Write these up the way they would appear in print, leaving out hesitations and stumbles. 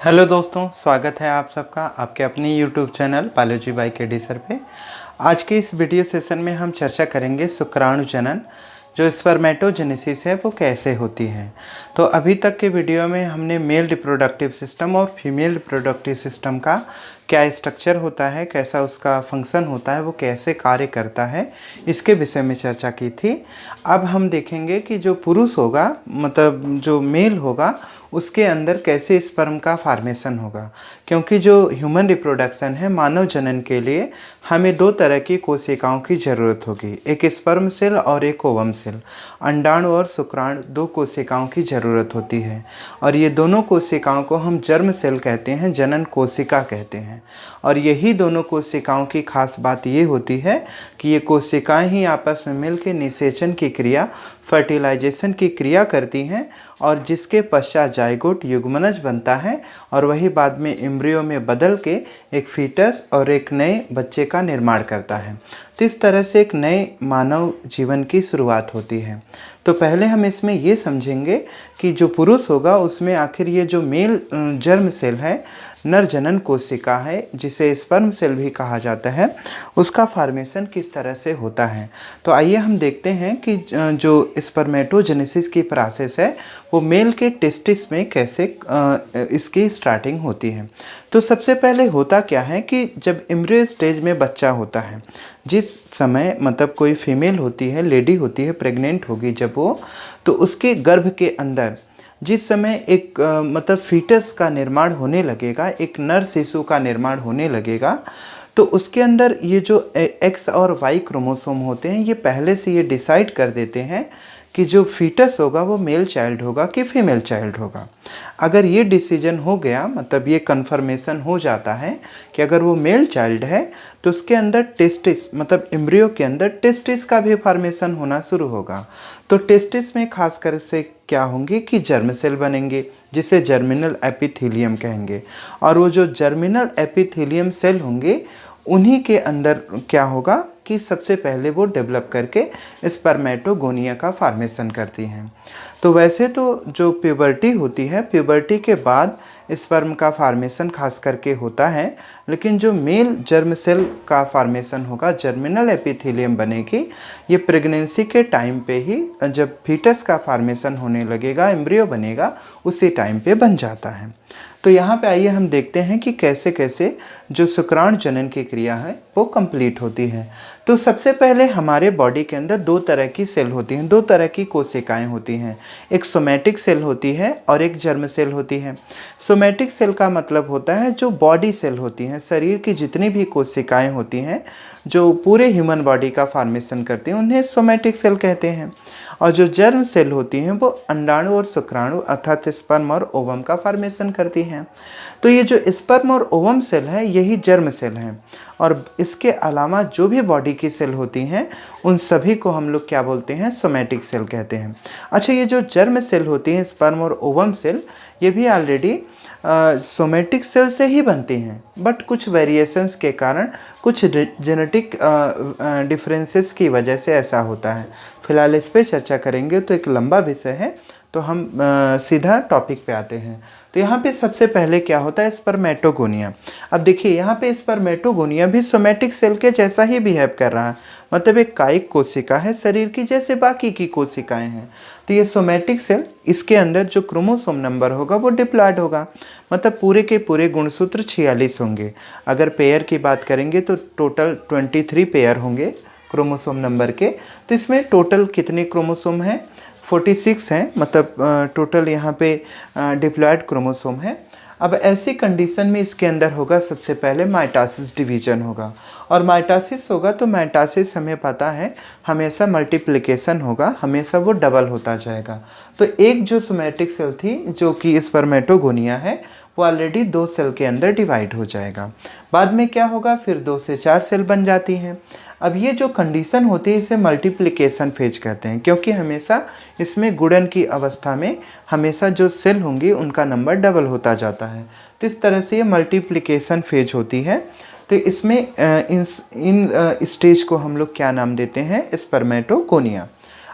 Hello दोस्तों, स्वागत है आप सबका आपके अपने यूट्यूब चैनल बायोलॉजी बाय के डी सर पे। आज के इस वीडियो सेशन में हम चर्चा करेंगे शुक्राणु जनन, जो स्पर्मेटोजेनेसिस है वो कैसे होती है। तो अभी तक के वीडियो में हमने मेल रिप्रोडक्टिव सिस्टम और फीमेल रिप्रोडक्टिव सिस्टम का क्या स्ट्रक्चर होता है, कैसा उसका फंक्शन होता है, वो कैसे कार्य करता है, इसके विषय में चर्चा की थी। अब हम देखेंगे कि जो पुरुष होगा, मतलब जो मेल होगा, उसके अंदर कैसे स्पर्म का फॉर्मेशन होगा। क्योंकि जो ह्यूमन रिप्रोडक्शन है, मानव जनन के लिए हमें दो तरह की कोशिकाओं की ज़रूरत होगी, एक स्पर्म सेल और एक ओवम सेल। अंडाणु और शुक्राणु दो कोशिकाओं की ज़रूरत होती है और ये दोनों कोशिकाओं को हम जर्म सेल कहते हैं, जनन कोशिका कहते हैं। और यही दोनों कोशिकाओं की खास बात ये होती है कि ये कोशिकाएं ही आपस में मिलकर निषेचन की क्रिया, फर्टिलाइजेशन की क्रिया करती हैं और जिसके पश्चात जाइगोट युग्मनज बनता है और वही बाद में एम्ब्रियो में बदल के एक फीटस और एक नए बच्चे का निर्माण करता है। तो इस तरह से एक नए मानव जीवन की शुरुआत होती है। तो पहले हम इसमें ये समझेंगे कि जो पुरुष होगा उसमें आखिर ये जो मेल जर्म सेल है, नर जनन कोशिका है, जिसे स्पर्म सेल भी कहा जाता है, उसका फॉर्मेशन किस तरह से होता है। तो आइए हम देखते हैं कि जो स्पर्मेटोजेनेसिस की प्रोसेस है वो मेल के टेस्टिस में कैसे इसकी स्टार्टिंग होती है। तो सबसे पहले होता क्या है कि जब एम्ब्रियो स्टेज में बच्चा होता है, जिस समय मतलब कोई फीमेल होती है, लेडी होती है, प्रेग्नेंट होगी जब वो, तो उसके गर्भ के अंदर जिस समय एक मतलब फीटस का निर्माण होने लगेगा, एक नर शिशु का निर्माण होने लगेगा, तो उसके अंदर ये जो एक्स और वाई क्रोमोसोम होते हैं, ये पहले से ये डिसाइड कर देते हैं कि जो फीटस होगा वो मेल चाइल्ड होगा कि फीमेल चाइल्ड होगा। अगर ये डिसीजन हो गया, मतलब ये कन्फर्मेशन हो जाता है कि अगर वो मेल चाइल्ड है, तो उसके अंदर टेस्टिस, मतलब एम्ब्रियो के अंदर टेस्टिस का भी फॉर्मेशन होना शुरू होगा। तो टेस्टिस में खासकर से क्या होंगे कि जर्म सेल बनेंगे, जिसे जर्मिनल एपिथेलियम कहेंगे। और वो जो जर्मिनल एपिथेलियम सेल होंगे, उन्हीं के अंदर क्या होगा कि सबसे पहले वो डेवलप करके स्पर्मेटोगोनिया का फॉर्मेशन करती हैं। तो वैसे तो जो प्यूबर्टी होती है, प्यूबर्टी के बाद स्पर्म का फॉर्मेशन खास करके होता है, लेकिन जो मेल जर्म सेल का फॉर्मेशन होगा, जर्मिनल एपिथेलियम बनेगी, ये प्रेगनेंसी के टाइम पे ही, जब फीटस का फॉर्मेशन होने लगेगा, एम्ब्रियो बनेगा, उसी टाइम पे बन जाता है। तो यहाँ पे आइए हम देखते हैं कि कैसे कैसे जो शुक्राणु जनन की क्रिया है वो कंप्लीट होती है। तो सबसे पहले हमारे बॉडी के अंदर दो तरह की सेल होती हैं, दो तरह की कोशिकाएं होती हैं। एक सोमैटिक सेल होती है और एक जर्म सेल होती है। सोमैटिक सेल का मतलब होता है जो बॉडी सेल होती हैं, शरीर की जितनी भी कोशिकाएं होती हैं जो पूरे ह्यूमन बॉडी का फॉर्मेशन करती हैं, उन्हें सोमैटिक सेल कहते हैं। और जो जर्म सेल होती हैं वो अंडाणु और शुक्राणु अर्थात स्पर्म और ओवम का फॉर्मेशन करती हैं। तो ये जो स्पर्म और ओवम सेल है, यही जर्म सेल हैं। और इसके अलावा जो भी बॉडी की सेल होती हैं, उन सभी को हम लोग क्या बोलते हैं, सोमैटिक सेल कहते हैं। अच्छा, ये जो जर्म सेल होती हैं, स्पर्म और ओवम सेल, ये भी ऑलरेडी सोमैटिक सेल से ही बनती हैं, बट कुछ वेरिएशंस के कारण, कुछ जेनेटिक डिफरेंसेस की वजह से ऐसा होता है। फिलहाल इस पे चर्चा करेंगे तो एक लंबा विषय है, तो हम सीधा टॉपिक पे आते हैं। तो यहाँ पे सबसे पहले क्या होता है, स्पर्मेटोगोनिया। अब देखिए यहाँ पे स्पर्मेटोगोनिया भी सोमैटिक सेल के जैसा ही बिहेव कर रहा है, मतलब एक कायिक कोशिका है शरीर की, जैसे बाकी की कोशिकाएं हैं। तो ये सोमैटिक सेल, इसके अंदर जो क्रोमोसोम नंबर होगा वो डिप्लॉयड होगा, मतलब पूरे के पूरे गुणसूत्र 46 होंगे। अगर पेयर की बात करेंगे तो टोटल 23 पेयर होंगे क्रोमोसोम नंबर के। तो इसमें टोटल कितने क्रोमोसोम हैं, 46 हैं, मतलब टोटल यहाँ पे डिप्लॉयड क्रोमोसोम है। अब ऐसी कंडीशन में इसके अंदर होगा सबसे पहले माइटोसिस डिवीजन होगा। और माइटोसिस होगा तो माइटोसिस हमें पता है हमेशा मल्टीप्लिकेशन होगा, हमेशा वो डबल होता जाएगा। तो एक जो सोमैटिक सेल थी जो कि स्पर्मेटोगोनिया है, वो ऑलरेडी 2 सेल के अंदर डिवाइड हो जाएगा। बाद में क्या होगा, फिर 2 से 4 सेल बन जाती हैं। अब ये जो कंडीशन होती है इसे मल्टीप्लिकेशन फेज कहते हैं, क्योंकि हमेशा इसमें गुणन की अवस्था में हमेशा जो सेल होंगी उनका नंबर डबल होता जाता है। तो इस तरह से ये मल्टीप्लिकेशन फेज होती है। तो इसमें इन स्टेज को हम लोग क्या नाम देते हैं, स्पर्मेटोगोनिया।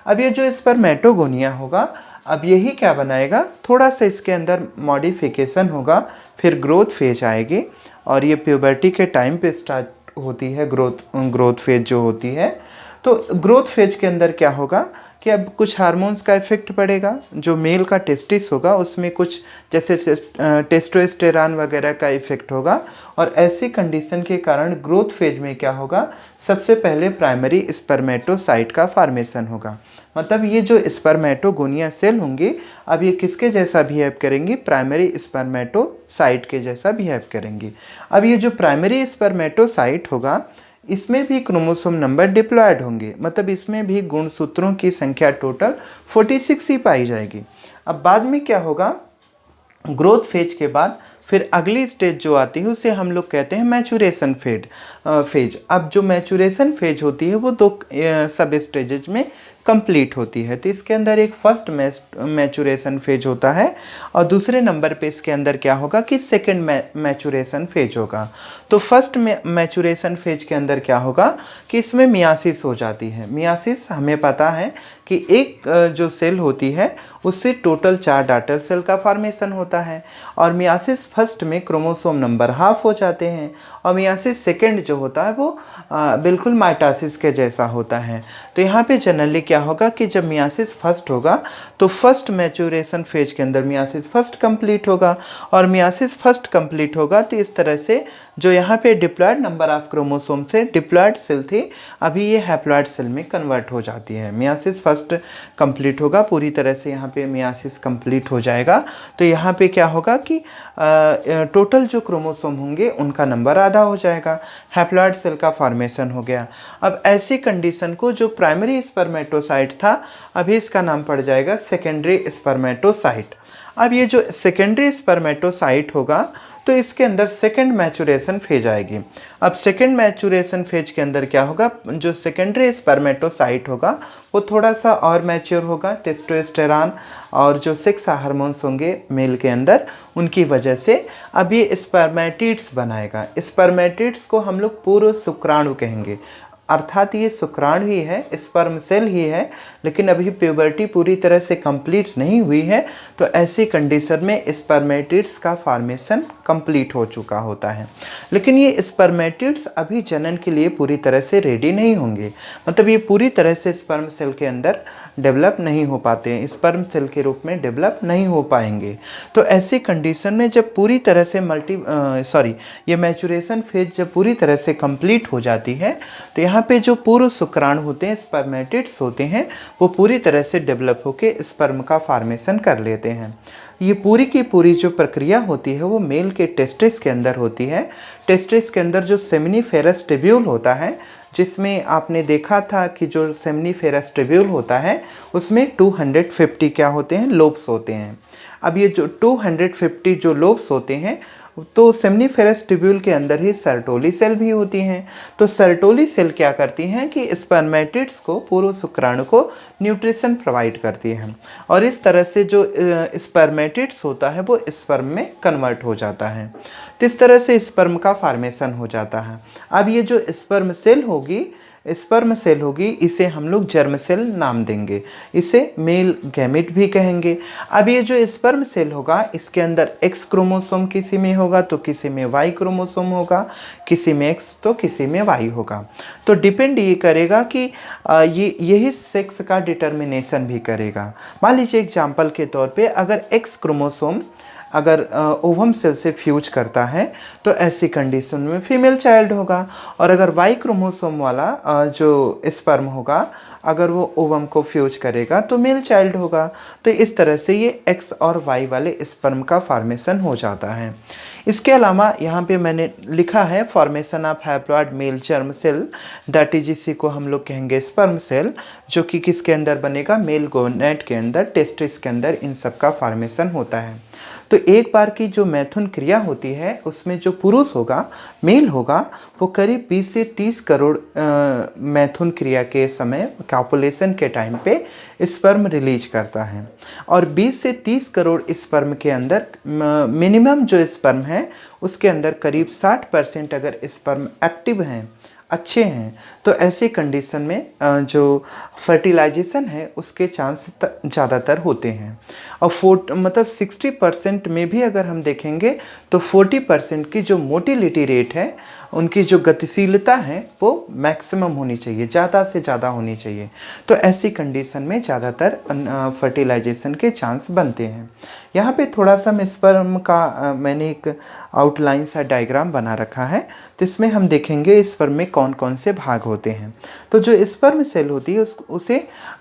अब ये जो स्पर्मेटोगोनिया होगा, अब यही क्या बनाएगा, थोड़ा सा इसके अंदर मॉडिफिकेशन होगा, फिर ग्रोथ फेज आएगी और ये प्यूबर्टी के टाइम पे स्टार्ट होती है ग्रोथ फेज जो होती है। तो ग्रोथ फेज के अंदर क्या होगा कि अब कुछ हार्मोन्स का इफेक्ट पड़ेगा, जो मेल का टेस्टिस होगा उसमें कुछ जैसे टेस्टोस्टेरॉन वगैरह का इफेक्ट होगा। और ऐसी कंडीशन के कारण ग्रोथ फेज में क्या होगा, सबसे पहले प्राइमरी स्पर्मेटोसाइट का फॉर्मेशन होगा। मतलब ये जो स्पर्मेटोगोनिया सेल होंगे अब ये किसके जैसा बिहेव करेंगी, प्राइमरी स्पर्मेटोसाइट के जैसा बिहेव करेंगी। अब ये जो प्राइमरी स्पर्मेटोसाइट होगा इसमें भी क्रोमोसोम नंबर डिप्लॉयड होंगे, मतलब इसमें भी गुणसूत्रों की संख्या टोटल 46 ही पाई जाएगी। अब बाद में क्या होगा, ग्रोथ फेज के बाद फिर अगली स्टेज जो आती है उसे हम लोग कहते हैं मैचुरेशन फेज। अब जो मैचुरेशन फेज होती है वो दो सब स्टेजेज में कंप्लीट होती है। तो इसके अंदर एक फर्स्ट मैचुरेशन फेज होता है और दूसरे नंबर पे इसके अंदर क्या होगा कि सेकंड मैचुरेशन फेज होगा। तो फर्स्ट मैचुरेशन फेज के अंदर क्या होगा कि इसमें मियासिस हो जाती है। मियासिस हमें पता है कि एक जो सेल होती है उससे टोटल 4 डॉटर सेल का फॉर्मेशन होता है और मियासिस फर्स्ट में क्रोमोसोम नंबर हाफ हो जाते हैं और मियासिस सेकंड जो होता है वो बिल्कुल माइटोसिस के जैसा होता है। तो यहाँ पे जनरली क्या होगा कि जब मियासिस फर्स्ट होगा तो फर्स्ट मैचुरेशन फेज के अंदर मियासिस फर्स्ट कंप्लीट होगा और मियासिस फर्स्ट कंप्लीट होगा तो इस तरह से जो यहाँ पे डिप्लॉयड नंबर ऑफ क्रोमोसोम से डिप्लॉयड सेल थी अभी ये हैप्लॉयड सेल में कन्वर्ट हो जाती है। मियासिस फर्स्ट कंप्लीट होगा, पूरी तरह से यहाँ पे मियासिस कंप्लीट हो जाएगा। तो यहाँ पे क्या होगा कि टोटल जो क्रोमोसोम होंगे उनका नंबर आधा हो जाएगा, हैप्लॉयड सेल का फॉर्मेशन हो गया। अब ऐसी कंडीशन को जो प्राइमरी स्पर्मेटोसाइट था अभी इसका नाम पड़ जाएगा सेकेंडरी स्पर्मेटोसाइट। अब ये जो सेकेंडरी स्पर्मेटोसाइट होगा तो इसके अंदर सेकंड मैचुरेशन फेज आएगी। अब सेकंड मैचुरेशन फेज के अंदर क्या होगा, जो सेकेंडरी स्पर्मेटोसाइट होगा वो थोड़ा सा और मैच्योर होगा, टेस्टोस्टेरॉन और जो सेक्स हार्मोन्स होंगे मेल के अंदर उनकी वजह से अब ये स्पर्मेटिड्स बनाएगा। स्पर्मेटिड्स को हम लोग पूर्व शुक्राणु कहेंगे, अर्थात ये शुक्राणु ही है, स्पर्म सेल ही है, लेकिन अभी प्यूबर्टी पूरी तरह से कंप्लीट नहीं हुई है। तो ऐसी कंडीशन में स्पर्मेटिड्स का फॉर्मेशन कंप्लीट हो चुका होता है, लेकिन ये स्पर्मेटिड्स अभी जनन के लिए पूरी तरह से रेडी नहीं होंगे, मतलब ये पूरी तरह से स्पर्म सेल के अंदर डेवलप नहीं हो पाते हैं, स्पर्म सेल के रूप में डेवलप नहीं हो पाएंगे। तो ऐसी कंडीशन में जब पूरी तरह से ये मैचुरेशन फेज जब पूरी तरह से कंप्लीट हो जाती है तो यहाँ पे जो पूर्व शुक्राणु होते हैं, स्पर्मेटिड्स होते हैं, वो पूरी तरह से डेवलप होके स्पर्म का फॉर्मेशन कर लेते हैं। ये पूरी की पूरी जो प्रक्रिया होती है वो मेल के टेस्टिस के अंदर होती है। टेस्टिस के अंदर जो सेमिनिफेरस ट्यूब्यूल होता है, जिसमें आपने देखा था कि जो सेमिनिफेरस ट्यूब्यूल होता है उसमें 250 क्या होते हैं, लोब्स होते हैं। अब ये जो 250 जो लोब्स होते हैं तो सेमिनिफेरस ट्यूब्यूल के अंदर ही सर्टोली सेल भी होती हैं। तो सर्टोली सेल क्या करती हैं कि स्पर्मेटिड्स को, पूर्व शुक्राणु को न्यूट्रिशन प्रोवाइड करती हैं और इस तरह से जो स्पर्मेटिड्स होता है वो स्पर्म में कन्वर्ट हो जाता है। तो इस तरह से स्पर्म का फॉर्मेशन हो जाता है। अब ये जो स्पर्म सेल होगी इसे हम लोग जर्म सेल नाम देंगे, इसे मेल गैमेट भी कहेंगे। अब ये जो स्पर्म सेल होगा इसके अंदर एक्स क्रोमोसोम किसी में होगा तो किसी में वाई क्रोमोसोम होगा, किसी में एक्स तो किसी में वाई होगा। तो डिपेंड ये करेगा कि यही सेक्स का डिटर्मिनेशन भी करेगा। मान लीजिए एग्जाम्पल के तौर पे अगर एक्स क्रोमोसोम अगर ओवम सेल से फ्यूज करता है तो ऐसी कंडीशन में फीमेल चाइल्ड होगा, और अगर वाई क्रोमोसोम वाला जो स्पर्म होगा अगर वो ओवम को फ्यूज करेगा तो मेल चाइल्ड होगा। तो इस तरह से ये एक्स और वाई वाले स्पर्म का फॉर्मेशन हो जाता है। इसके अलावा यहाँ पे मैंने लिखा है formation of haploid male germ cell, that is इसी को हम लोग कहेंगे स्पर्म सेल, जो कि किसके अंदर बनेगा, मेल गोनेट के अंदर, टेस्टिस के अंदर इन सब का फॉर्मेशन होता है। तो एक बार की जो मैथुन क्रिया होती है उसमें जो पुरुष होगा, मेल होगा, वो करीब 20 से 30 करोड़ मैथुन क्रिया के समय कॉपुलेशन के टाइम पे स्पर्म रिलीज करता है, और 20 से 30 करोड़ स्पर्म के अंदर मिनिमम जो स्पर्म है उसके अंदर करीब 60% अगर स्पर्म एक्टिव हैं अच्छे हैं, तो ऐसी कंडीशन में जो फर्टिलाइजेशन है उसके चांस ज़्यादातर होते हैं। और 60% में भी अगर हम देखेंगे तो 40% की जो मोटिलिटी रेट है, उनकी जो गतिशीलता है वो मैक्सिमम होनी चाहिए, ज़्यादा से ज़्यादा होनी चाहिए। तो ऐसी कंडीशन में ज़्यादातर फर्टिलाइजेशन के चांस बनते हैं। यहाँ पे थोड़ा सा स्पर्म का मैंने एक आउटलाइन सा डायग्राम बना रखा है, तो इसमें हम देखेंगे स्पर्म में कौन कौन से भाग होते हैं। तो जो स्पर्म सेल होती है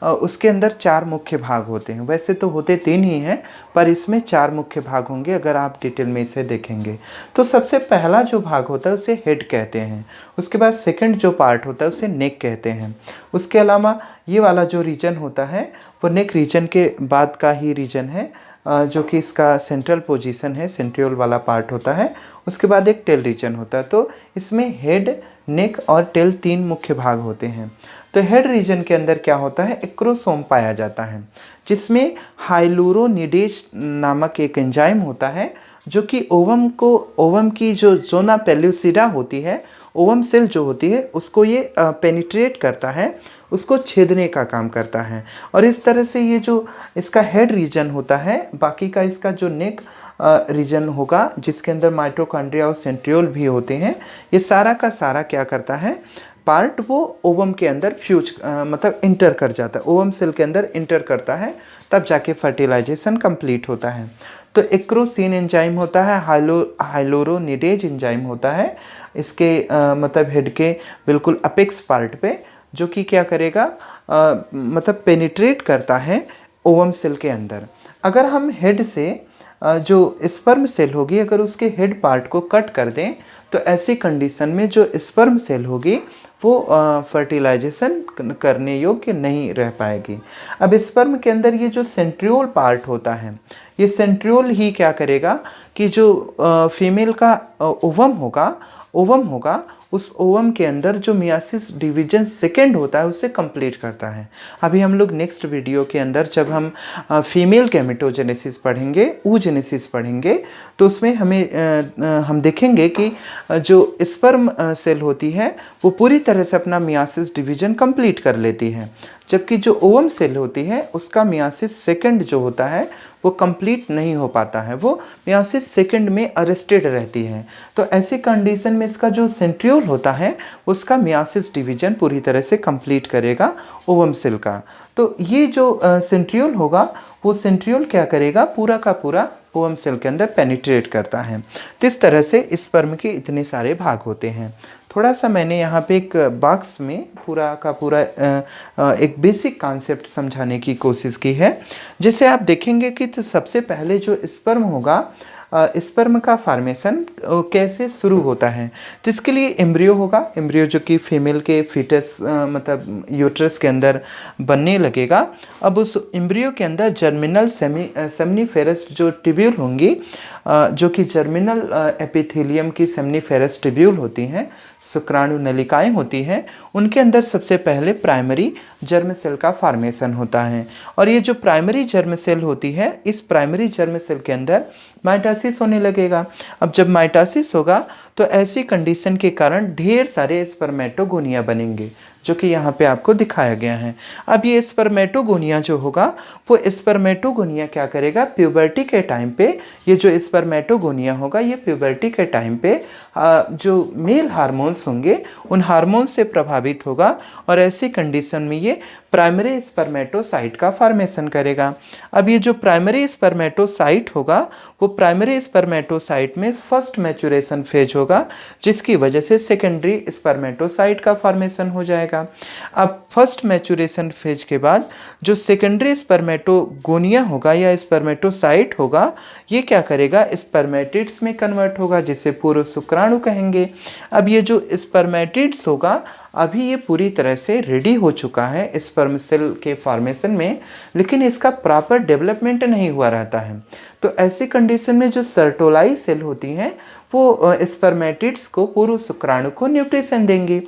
उसके अंदर 4 मुख्य भाग होते हैं। वैसे तो होते 3 ही हैं, पर इसमें 4 मुख्य भाग होंगे अगर आप डिटेल में इसे देखेंगे। तो सबसे पहला जो भाग होता है उसे हेड कहते हैं। उसके बाद सेकंड जो पार्ट होता है उसे नेक कहते हैं। उसके अलावा ये वाला जो रीजन होता है वो नेक रीजन के बाद का ही रीजन है, जो कि इसका सेंट्रल पोजीशन है, सेंट्रियोल वाला पार्ट होता है। उसके बाद एक टेल रीजन होता है। तो इसमें हेड, नेक और टेल 3 मुख्य भाग होते हैं। तो हेड रीजन के अंदर क्या होता है, एक्रोसोम पाया जाता है, जिसमें हाइलुरोनिडेज नामक एक एंजाइम होता है, जो कि ओवम की जो जोना पेल्यूसिडा होती है, ओवम सेल जो होती है उसको ये पेनिट्रेट करता है, उसको छेदने का काम करता है। और इस तरह से ये जो इसका हेड रीजन होता है, बाकी का इसका जो नेक रीजन होगा जिसके अंदर माइटोकॉन्ड्रिया और सेंट्रियोल भी होते हैं, ये सारा का सारा क्या करता है, पार्ट वो ओवम के अंदर मतलब इंटर कर जाता है, ओवम सेल के अंदर इंटर करता है, तब जाके फर्टिलाइजेशन कंप्लीट होता है। तो एक्रोसिन एंजाइम होता है, हाइलोरोनिडेज एंजाइम होता है इसके मतलब हेड के बिल्कुल अपेक्स पार्ट पे, जो कि क्या करेगा, मतलब पेनिट्रेट करता है ओवम सेल के अंदर। अगर हम हेड से जो स्पर्म सेल होगी अगर उसके हेड पार्ट को कट कर दें, तो ऐसी कंडीशन में जो स्पर्म सेल होगी वो फर्टिलाइजेशन करने योग्य नहीं रह पाएगी। अब स्पर्म के अंदर ये जो सेंट्रियोल पार्ट होता है, ये सेंट्रियोल ही क्या करेगा कि जो फीमेल का ओवम होगा उस ओवम के अंदर जो मियासिस डिवीजन सेकेंड होता है उसे कंप्लीट करता है। अभी हम लोग नेक्स्ट वीडियो के अंदर जब हम फीमेल गैमेटोजेनेसिस पढ़ेंगे, oogenesis पढ़ेंगे, तो उसमें हम देखेंगे कि जो स्पर्म सेल होती है वो पूरी तरह से अपना मियासिस डिवीजन कंप्लीट कर लेती है, जबकि जो ओवम सेल होती है उसका मियासिस सेकंड जो होता है वो कंप्लीट नहीं हो पाता है, वो मियासिस सेकंड में अरेस्टेड रहती है। तो ऐसी कंडीशन में इसका जो सेंट्रियोल होता है उसका मियासिस डिवीजन पूरी तरह से कंप्लीट करेगा ओवम सेल का। तो ये जो सेंट्रियोल होगा वो सेंट्रियोल क्या करेगा, पूरा का पूरा ओवम सेल के अंदर पेनिट्रेट करता है। तो इस तरह से स्पर्म के इतने सारे भाग होते हैं। थोड़ा सा मैंने यहाँ पे एक बॉक्स में पूरा का पूरा एक बेसिक कॉन्सेप्ट समझाने की कोशिश की है। जैसे आप देखेंगे कि तो सबसे पहले जो स्पर्म होगा, स्पर्म का फॉर्मेशन कैसे शुरू होता है, तो इसके लिए एम्ब्रियो होगा। एम्ब्रियो जो कि फीमेल के फीटस मतलब यूट्रस के अंदर बनने लगेगा। अब उस एम्ब्रियो के अंदर जर्मिनल सेमनीफेरस जो ट्यूब्यूल होंगी, जो कि जर्मिनल एपिथेलियम की सेमनीफेरस ट्यूब्यूल होती हैं, शुक्राणु नलिकाएं होती हैं, उनके अंदर सबसे पहले प्राइमरी जर्म सेल का फॉर्मेशन होता है। और ये जो प्राइमरी जर्म सेल होती है, इस प्राइमरी जर्म सेल के अंदर माइटोसिस होने लगेगा। अब जब माइटोसिस होगा तो ऐसी कंडीशन के कारण ढेर सारे स्पर्मेटोगोनिया बनेंगे, जो कि यहाँ पे आपको दिखाया गया है। अब ये स्पर्मेटोगोनिया जो होगा वो स्पर्मेटोगोनिया क्या करेगा, प्यूबर्टी के टाइम पे ये जो स्पर्मेटोगोनिया होगा ये प्यूबर्टी के टाइम पे जो मेल हार्मोन्स होंगे उन हार्मोन से प्रभावित होगा, और ऐसी कंडीशन में ये प्राइमरी स्पर्मेटोसाइट का फॉर्मेशन करेगा। अब ये जो प्राइमरी स्पर्मेटोसाइट होगा वो प्राइमरी स्पर्मेटोसाइट में फर्स्ट मैचुरेशन फेज होगा, जिसकी वजह से सेकेंडरी स्पर्मेटोसाइट का फॉर्मेशन हो जाएगा। अब फर्स्ट मैचुरेशन फेज के बाद जो सेकेंडरी स्पर्मेटोगोनिया होगा या स्पर्मेटोसाइट होगा, ये क्या करेगा, स्पर्मेटिड्स में कन्वर्ट होगा, जिसे पूर्व शुक्राणु कहेंगे। अब ये जो स्पर्मेटिड्स होगा अभी ये पूरी तरह से रेडी हो चुका है स्पर्म सेल के फॉर्मेशन में, लेकिन इसका प्रॉपर डेवलपमेंट नहीं हुआ रहता है। तो ऐसी कंडीशन में जो सर्टोलाई सेल होती हैं वो स्पर्मेटिड्स को, पूर्व शुक्राणु को न्यूट्रिशन देंगी।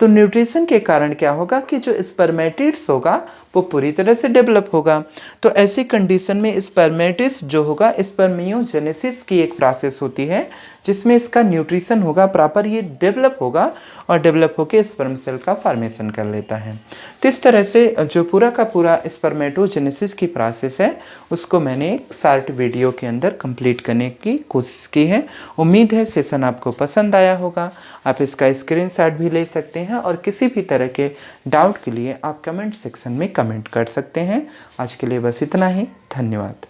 तो न्यूट्रिशन के कारण क्या होगा कि जो स्पर्मेटिड्स होगा वो पूरी तरह से डेवलप होगा। तो ऐसी कंडीशन में स्पर्मेटिस जो होगा, स्पर्मियोजेनेसिस की एक प्रोसेस होती है जिसमें इसका न्यूट्रिशन होगा प्रॉपर, ये डेवलप होगा और डेवलप होकर स्पर्म सेल का फॉर्मेशन कर लेता है। तो इस तरह से जो पूरा का पूरा स्पर्मेटोजेनेसिस की प्रोसेस है उसको मैंने एक शॉर्ट वीडियो के अंदर कंप्लीट करने की कोशिश की है। उम्मीद है सेशन आपको पसंद आया होगा। आप इसका स्क्रीनशॉट भी ले सकते हैं और किसी भी तरह के डाउट के लिए आप कमेंट सेक्शन में कमेंट कर सकते हैं। आज के लिए बस इतना ही, धन्यवाद।